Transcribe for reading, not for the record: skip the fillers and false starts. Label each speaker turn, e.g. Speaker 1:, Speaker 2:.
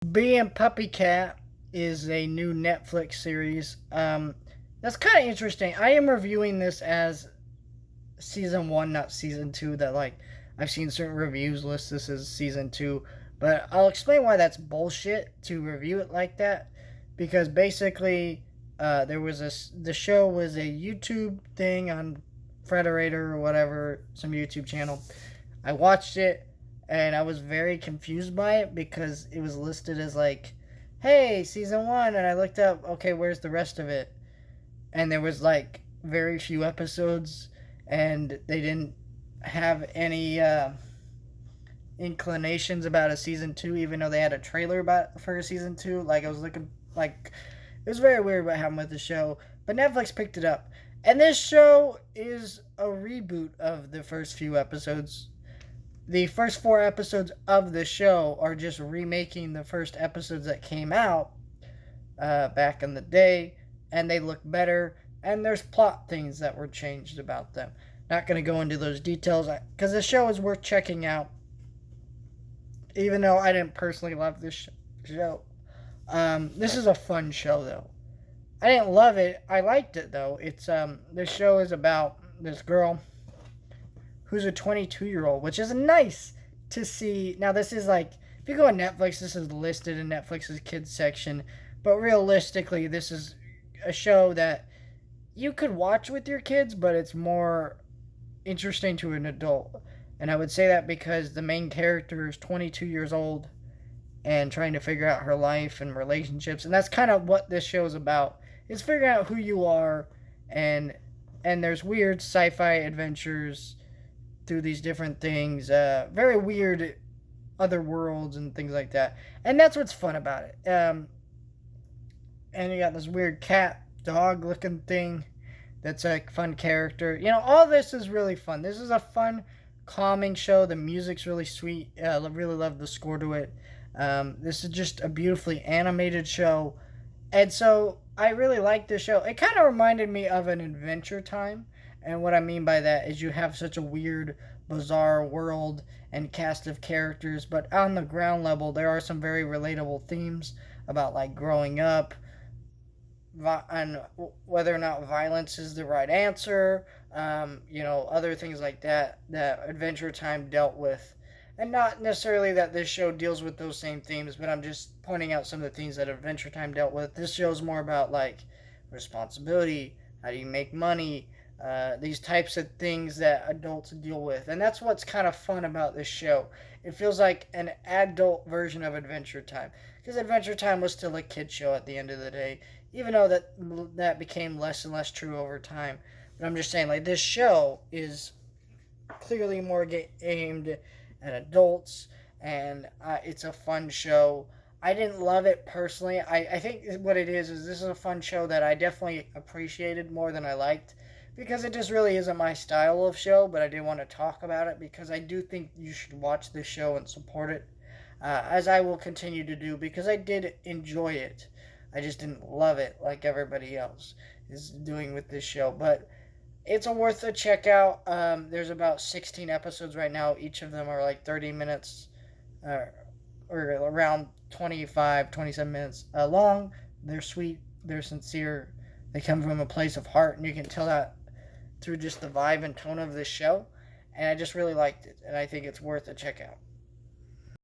Speaker 1: Being Puppycat is a new Netflix series. That's kind of interesting. I am reviewing this as season one, not season two. That like I've seen certain reviews list this as season two, but I'll explain why that's bullshit to review it like that. Because basically, there was the show was a YouTube thing on Frederator or whatever, some YouTube channel. I watched it and I was very confused by it because it was listed as like, hey, season one, and I looked up, okay, where's the rest of it? And there was like very few episodes, and they didn't have any inclinations about a season two, even though they had a trailer about for a season two. Like I was looking, like it was very weird what happened with the show, but Netflix picked it up, and this show is a reboot of the first few episodes. The first four episodes of the show are just remaking the first episodes that came out back in the day, and they look better. And there's plot things that were changed about them. Not going to go into those details because the show is worth checking out, even though I didn't personally love this show. This is a fun show though. I didn't love it. I liked it though. It's this show is about this girl who's a 22-year-old, which is nice to see. Now, this is like, if you go on Netflix, this is listed in Netflix's kids section, but realistically, this is a show that you could watch with your kids, but it's more interesting to an adult. And I would say that because the main character is 22 years old and trying to figure out her life and relationships, and that's kind of what this show is about. Is figuring out who you are, and there's weird sci-fi adventures through these different things, very weird other worlds and things like that, and that's what's fun about it. And you got this weird cat dog looking thing that's a fun character. All this is really fun. This is a fun, calming show. The music's really sweet. I really love the score to it. This is just a beautifully animated show, and so I really like this show. It kind of reminded me of an Adventure Time. And what I mean by that is you have such a weird, bizarre world and cast of characters, but on the ground level, there are some very relatable themes about like growing up and whether or not violence is the right answer, other things like that Adventure Time dealt with. And not necessarily that this show deals with those same themes, but I'm just pointing out some of the themes that Adventure Time dealt with. This show's more about like responsibility, how do you make money, these types of things that adults deal with. And that's what's kind of fun about this show. It feels like an adult version of Adventure Time. Because Adventure Time was still a kid show at the end of the day, even though that became less and less true over time. But I'm just saying, like, this show is clearly more aimed at adults, and it's a fun show. I didn't love it personally. I think what it is this is a fun show that I definitely appreciated more than I liked, because it just really isn't my style of show, but I did want to talk about it because I do think you should watch this show and support it, as I will continue to do, because I did enjoy it. I just didn't love it like everybody else is doing with this show, but it's a worth a check out. There's about 16 episodes right now. Each of them are like 30 minutes, or around 25, 27 minutes long. They're sweet. They're sincere. They come from a place of heart, and you can tell that through just the vibe and tone of this show. And I just really liked it, and I think it's worth a check out.